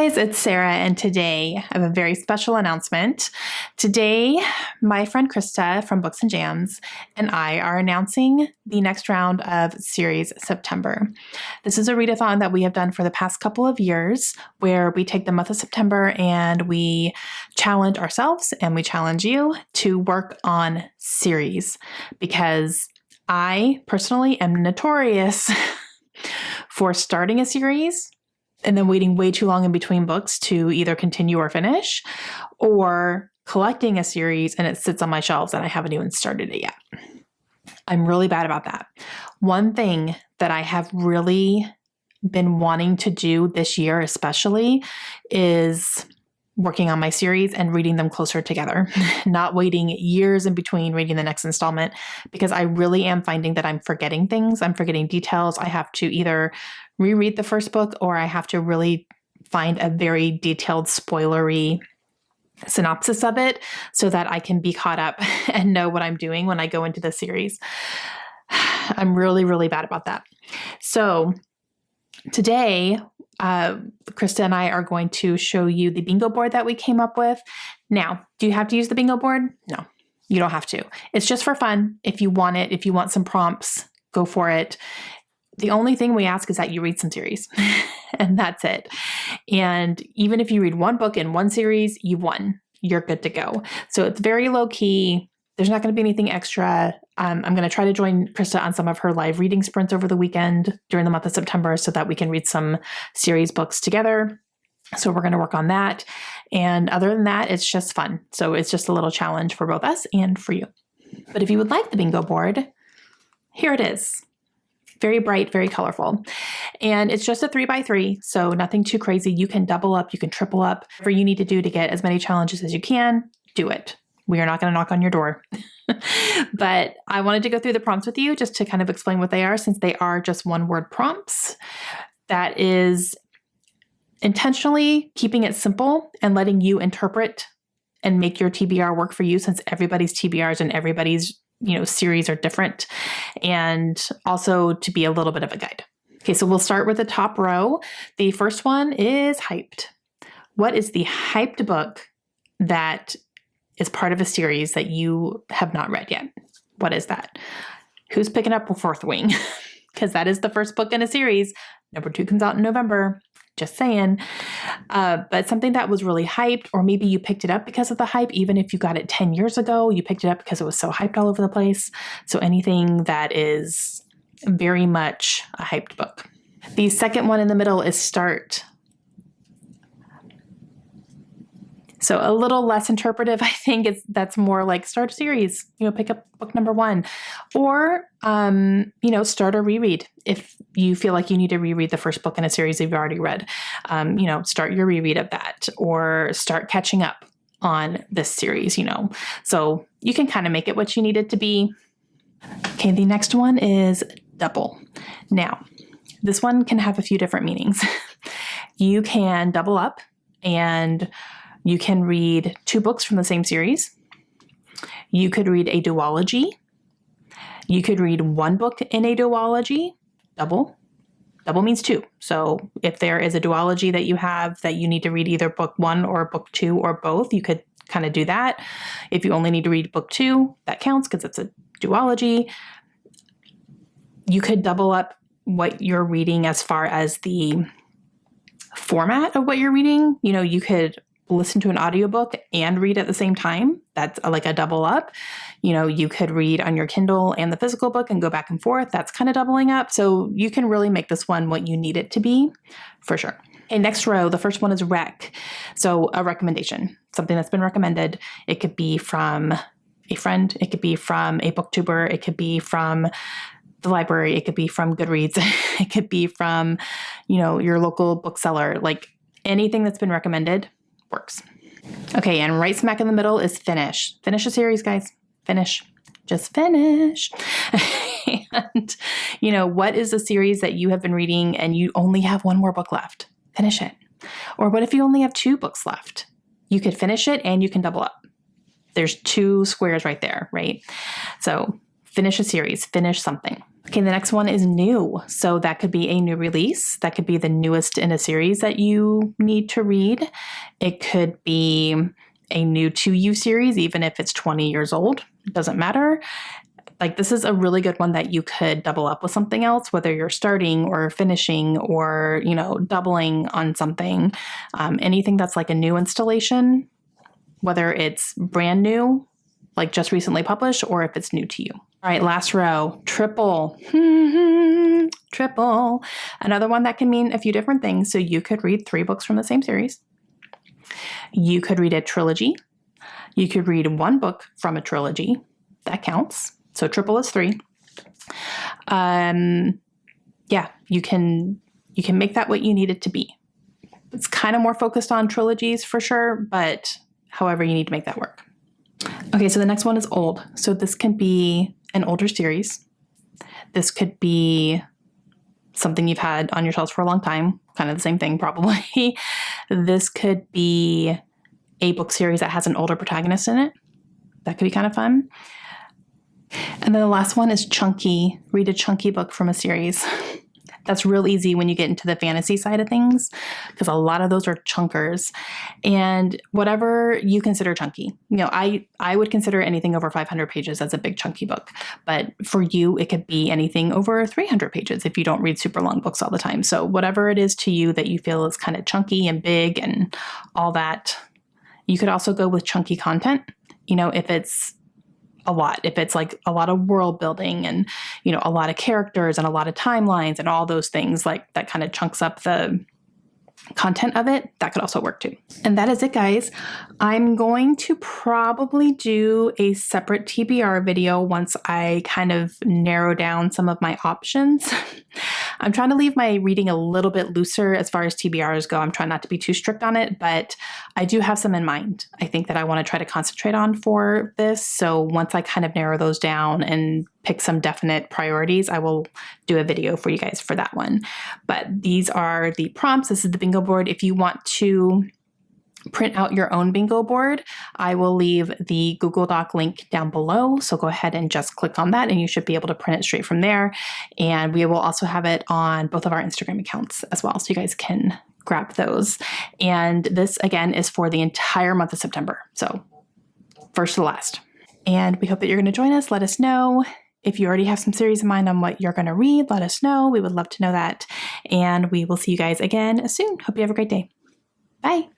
guys, it's Sarah, and today I have a very special announcement. Today, my friend Krista from Books and Jams and I are announcing the next round of Series September. This is a readathon that we have done for the past couple of years, where we take the month of September and we challenge ourselves and we challenge you to work on series, because I personally am notorious for starting a series and then waiting way too long in between books to either continue or finish, or collecting a series and it sits on my shelves and I haven't even started it yet. I'm really bad about that. One thing that I have really been wanting to do this year especially is working on my series and reading them closer together, not waiting years in between reading the next installment, because I really am finding that I'm forgetting things. I'm forgetting details. I have to either reread the first book or I have to really find a very detailed spoilery synopsis of it so that I can be caught up and know what I'm doing when I go into the series. I'm really, really bad about that. So today, Krista and I are going to show you the bingo board that we came up with. Now, do you have to use the bingo board? No, you don't have to. It's just for fun. If you want it, if you want some prompts, go for it. The only thing we ask is that you read some series and that's it. And even if you read one book in one series, you won. You're good to go. So it's very low key. There's not going to be anything extra. I'm going to try to join Krista on some of her live reading sprints over the weekend during the month of September so that we can read some series books together. So we're going to work on that. And other than that, it's just fun. So it's just a little challenge for both us and for you. But if you would like the bingo board, here it is. Very bright, very colorful. And it's just a 3x3, so nothing too crazy. You can double up, you can triple up. Whatever you need to do to get as many challenges as you can, do it. We are not going to knock on your door. But I wanted to go through the prompts with you just to kind of explain what they are, since they are just one-word prompts. That is intentionally keeping it simple and letting you interpret and make your TBR work for you, since everybody's TBRs and everybody's series are different, and also to be a little bit of a guide. Okay, so we'll start with the top row. The first one is hyped. What is the hyped book that is part of a series that you have not read yet? What is that? Who's picking up Fourth Wing? Because that is the first book in a series. Number 2 comes out in November. Just saying. But something that was really hyped, or maybe you picked it up because of the hype, even if you got it 10 years ago, you picked it up because it was so hyped all over the place. So anything that is very much a hyped book. The second one in the middle is start. So a little less interpretive. I think that's more like start a series, pick up book number 1, or, start a reread. If you feel like you need to reread the first book in a series you've already read, start your reread of that, or start catching up on this series, so you can kind of make it what you need it to be. Okay. The next one is double. Now, this one can have a few different meanings. You can double up and you can read 2 books from the same series. You could read a duology. You could read 1 book in a duology. Double. Double means 2. So if there is a duology that you have that you need to read either book 1 or book 2 or both, you could kind of do that. If you only need to read book 2, that counts because it's a duology. You could double up what you're reading as far as the format of what you're reading. You could listen to an audiobook and read at the same time. That's like a double up. You could read on your Kindle and the physical book and go back and forth. That's kind of doubling up. So you can really make this one what you need it to be, for sure. Okay, next row, the first one is rec. So a recommendation, something that's been recommended. It could be from a friend. It could be from a booktuber. It could be from the library. It could be from Goodreads. It could be from, your local bookseller. Like anything that's been recommended works. Okay, and right smack in the middle is finish. Finish a series, guys. Finish. Just finish. And, what is a series that you have been reading and you only have 1 more book left? Finish it. Or what if you only have 2 books left? You could finish it and you can double up. There's 2 squares right there, right? So finish a series, finish something. Okay, the next one is new. So that could be a new release. That could be the newest in a series that you need to read. It could be a new to you series, even if it's 20 years old. It doesn't matter. Like, this is a really good one that you could double up with something else, whether you're starting or finishing or, doubling on something. Anything that's like a new installation, whether it's brand new, like just recently published, or if it's new to you. All right, last row, triple. Triple. Another one that can mean a few different things. So you could read 3 books from the same series. You could read a trilogy. You could read 1 book from a trilogy. That counts. So triple is 3. Yeah, you can make that what you need it to be. It's kind of more focused on trilogies for sure, but however you need to make that work. Okay, so the next one is old. So this can be an older series. This could be something you've had on your shelves for a long time, kind of the same thing probably. This could be a book series that has an older protagonist in it. That could be kind of fun. And then the last one is chunky. Read a chunky book from a series. That's real easy when you get into the fantasy side of things, because a lot of those are chunkers. And whatever you consider chunky, I would consider anything over 500 pages as a big chunky book. But for you, it could be anything over 300 pages if you don't read super long books all the time. So whatever it is to you that you feel is kind of chunky and big and all that. You could also go with chunky content, if it's a lot, if it's like a lot of world building and, a lot of characters and a lot of timelines and all those things, like that kind of chunks up the content of it, that could also work too. And that is it, guys. I'm going to probably do a separate TBR video once I kind of narrow down some of my options. I'm trying to leave my reading a little bit looser as far as TBRs go. I'm trying not to be too strict on it, but I do have some in mind. I think that I want to try to concentrate on for this. So once I kind of narrow those down and pick some definite priorities, I will do a video for you guys for that one. But these are the prompts. This is the bingo board. If you want to print out your own bingo board, I will leave the Google Doc link down below. So go ahead and just click on that and you should be able to print it straight from there. And we will also have it on both of our Instagram accounts as well. So you guys can grab those. And this again is for the entire month of September. So first to last. And we hope that you're going to join us. Let us know. If you already have some series in mind on what you're going to read, let us know. We would love to know that. And we will see you guys again soon. Hope you have a great day. Bye.